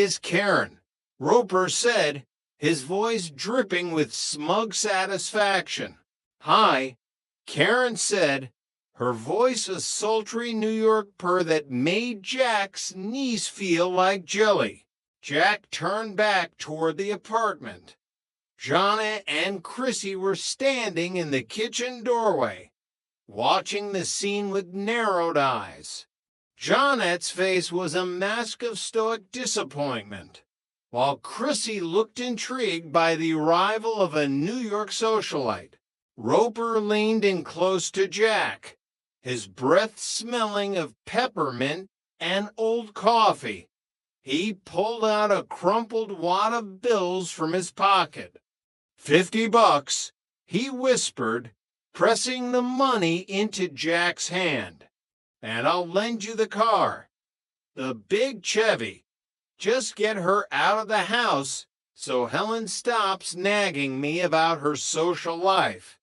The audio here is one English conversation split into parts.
is Karen," Roper said, his voice dripping with smug satisfaction. "Hi," Karen said, her voice a sultry New York purr that made Jack's knees feel like jelly. Jack turned back toward the apartment. Jonna and Chrissy were standing in the kitchen doorway, watching the scene with narrowed eyes. Jonette's face was a mask of stoic disappointment, while Chrissy looked intrigued by the arrival of a New York socialite. Roper leaned in close to Jack, his breath smelling of peppermint and old coffee. He pulled out a crumpled wad of bills from his pocket. $50, he whispered, pressing the money into Jack's hand. "And I'll lend you the car. The big Chevy. Just get her out of the house so Helen stops nagging me about her social life.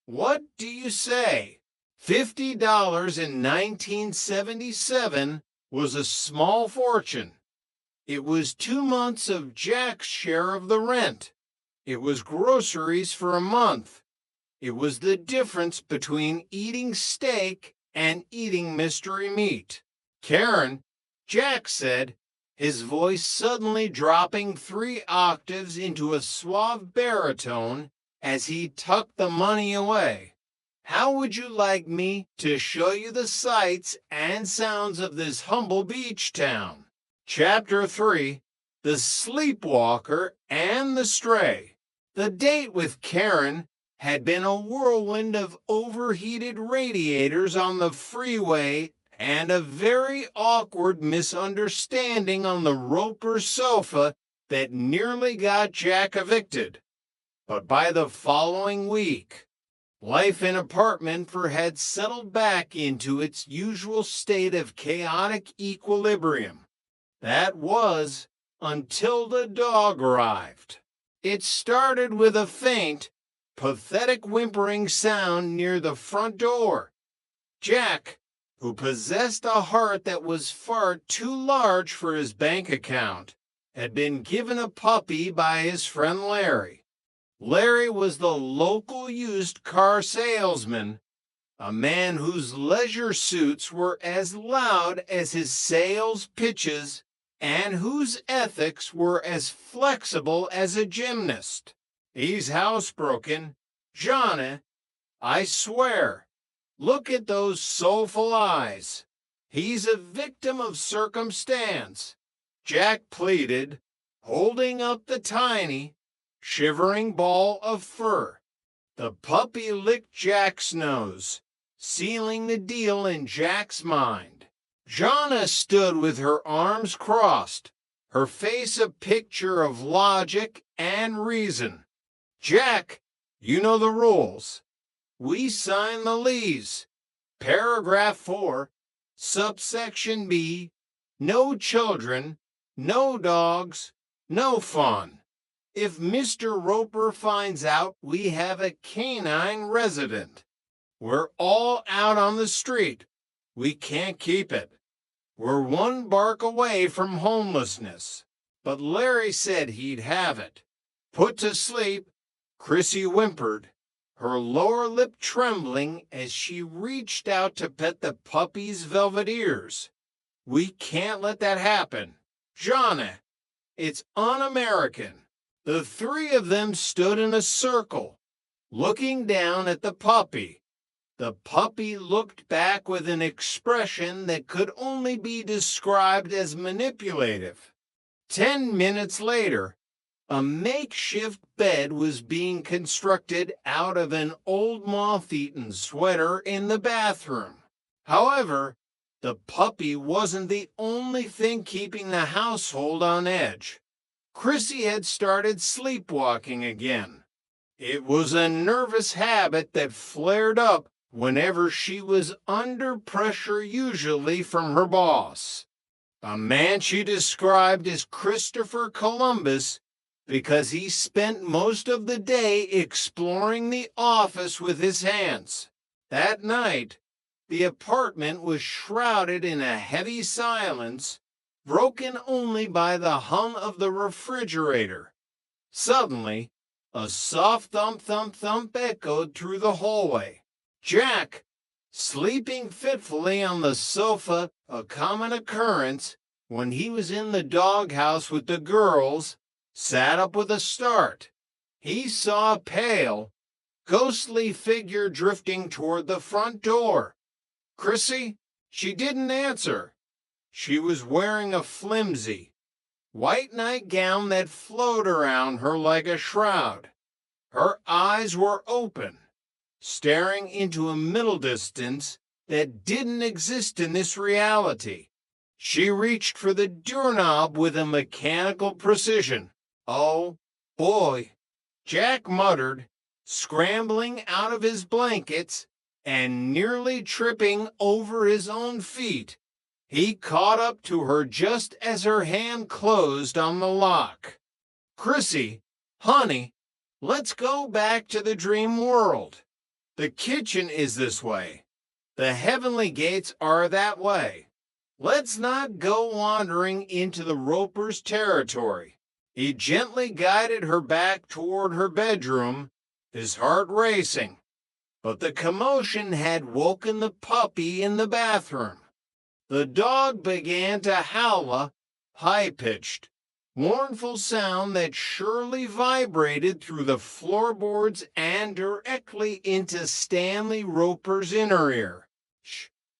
What do you say?" $50 in 1977 was a small fortune. It was 2 months of Jack's share of the rent. It was groceries for a month. It was the difference between eating steak and eating mystery meat. "Karen," Jack said, his voice suddenly dropping 3 octaves into a suave baritone as he tucked the money away. "How would you like me to show you the sights and sounds of this humble beach town?" Chapter 3: The Sleepwalker and the Stray. The date with Karen had been a whirlwind of overheated radiators on the freeway and a very awkward misunderstanding on the Roper sofa that nearly got Jack evicted. But by the following week, life in apartment had settled back into its usual state of chaotic equilibrium. That was until the dog arrived. It started with a faint, pathetic whimpering sound near the front door. Jack, who possessed a heart that was far too large for his bank account, had been given a puppy by his friend Larry. Larry was the local used car salesman, a man whose leisure suits were as loud as his sales pitches and whose ethics were as flexible as a gymnast. "He's housebroken, Jonna, I swear. Look at those soulful eyes. He's a victim of circumstance," Jack pleaded, holding up the tiny, shivering ball of fur. The puppy licked Jack's nose, sealing the deal in Jack's mind. Jonna stood with her arms crossed, her face a picture of logic and reason. "Jack, you know the rules. We sign the lease. Paragraph 4, subsection B, no children, no dogs, no fun. If Mr. Roper finds out we have a canine resident, we're all out on the street. We can't keep it. We're 1 bark away from homelessness." But Larry said he'd have it. Put to sleep, Chrissy whimpered, her lower lip trembling as she reached out to pet the puppy's velvet ears. "We can't let that happen. Jonna, it's un-American." The 3 of them stood in a circle, looking down at the puppy. The puppy looked back with an expression that could only be described as manipulative. 10 minutes later, a makeshift bed was being constructed out of an old moth-eaten sweater in the bathroom. However, the puppy wasn't the only thing keeping the household on edge. Chrissy had started sleepwalking again. It was a nervous habit that flared up whenever she was under pressure, usually from her boss, a man she described as Christopher Columbus because he spent most of the day exploring the office with his hands. That night, the apartment was shrouded in a heavy silence broken only by the hum of the refrigerator. Suddenly, a soft thump thump thump echoed through the hallway. Jack, sleeping fitfully on the sofa, a common occurrence when he was in the doghouse with the girls, sat up with a start. He saw a pale, ghostly figure drifting toward the front door. Chrissy? She didn't answer. She was wearing a flimsy, white nightgown that flowed around her like a shroud. Her eyes were open, staring into a middle distance that didn't exist in this reality. She reached for the doorknob with a mechanical precision. Oh, boy, Jack muttered, scrambling out of his blankets and nearly tripping over his own feet. He caught up to her just as her hand closed on the lock. Chrissy, honey, let's go back to the dream world. The kitchen is this way. The heavenly gates are that way. Let's not go wandering into the Roper's territory. He gently guided her back toward her bedroom, his heart racing. But the commotion had woken the puppy in the bathroom. The dog began to howl a high-pitched, mournful sound that surely vibrated through the floorboards and directly into Stanley Roper's inner ear.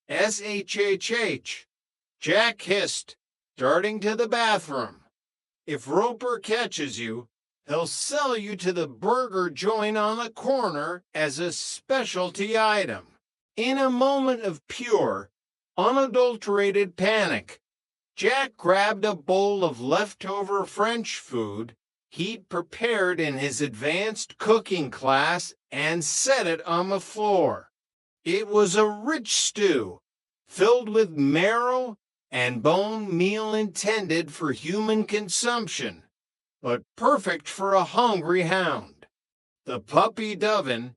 S-H-H-H. Jack hissed, darting to the bathroom. If Roper catches you, he'll sell you to the burger joint on the corner as a specialty item. In a moment of pure, unadulterated panic, Jack grabbed a bowl of leftover French food he'd prepared in his advanced cooking class and set it on the floor. It was a rich stew, filled with marrow and bone meal intended for human consumption, but perfect for a hungry hound. The puppy Dovin,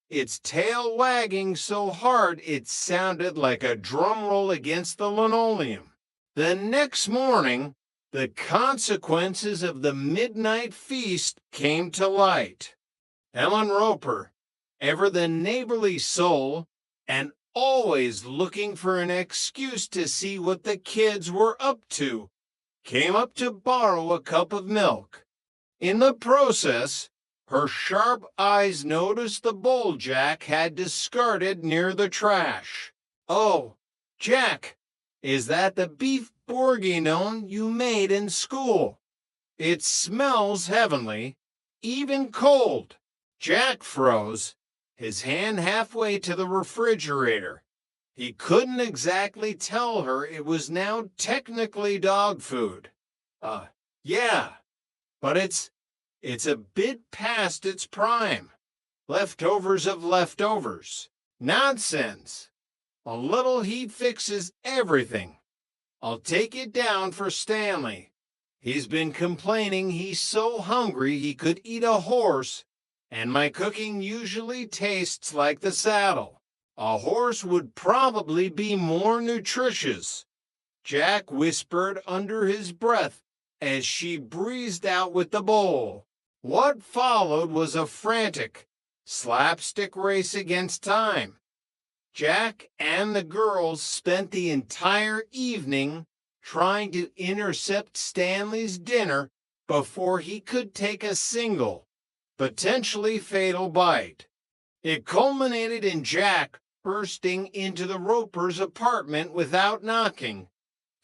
its tail wagging so hard it sounded like a drum roll against the linoleum. The next morning, the consequences of the midnight feast came to light. Ellen Roper, ever the neighborly soul, and always looking for an excuse to see what the kids were up to, came up to borrow a cup of milk. In the process, her sharp eyes noticed the bowl Jack had discarded near the trash. Oh, Jack, is that the beef bourguignon you made in school? It smells heavenly, even cold. Jack froze, his hand halfway to the refrigerator. He couldn't exactly tell her it was now technically dog food. Yeah, but it's a bit past its prime. Leftovers of leftovers. Nonsense. A little heat fixes everything. I'll take it down for Stanley. He's been complaining he's so hungry he could eat a horse, and my cooking usually tastes like the saddle. A horse would probably be more nutritious, Jack whispered under his breath as she breezed out with the bowl. What followed was a frantic, slapstick race against time. Jack and the girls spent the entire evening trying to intercept Stanley's dinner before he could take a single, potentially fatal bite. It culminated in Jack bursting into the Ropers' apartment without knocking,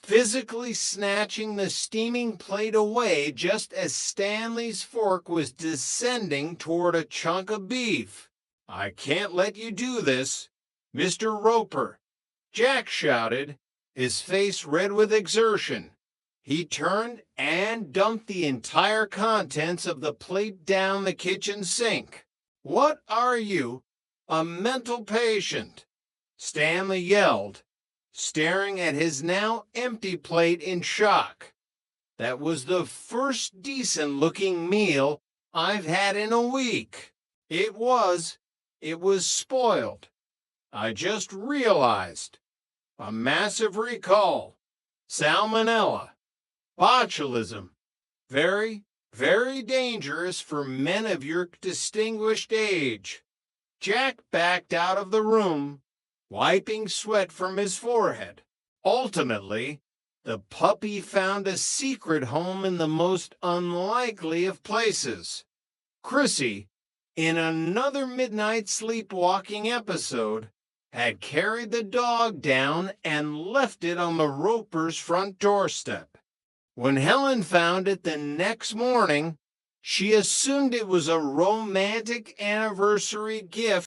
physically snatching the steaming plate away just as Stanley's fork was descending toward a chunk of beef. I can't let you do this, Mr. Roper, Jack shouted, his face red with exertion. He turned and dumped the entire contents of the plate down the kitchen sink. What are you, a mental patient? Stanley yelled, staring at his now empty plate in shock. That was the first decent-looking meal I've had in a week. It was spoiled. I just realized. A massive recall. Salmonella. Botulism. Very, very dangerous for men of your distinguished age. Jack backed out of the room, wiping sweat from his forehead. Ultimately, the puppy found a secret home in the most unlikely of places. Chrissy, in another midnight sleepwalking episode, had carried the dog down and left it on the Ropers' front doorstep. When Helen found it the next morning, she assumed it was a romantic anniversary gift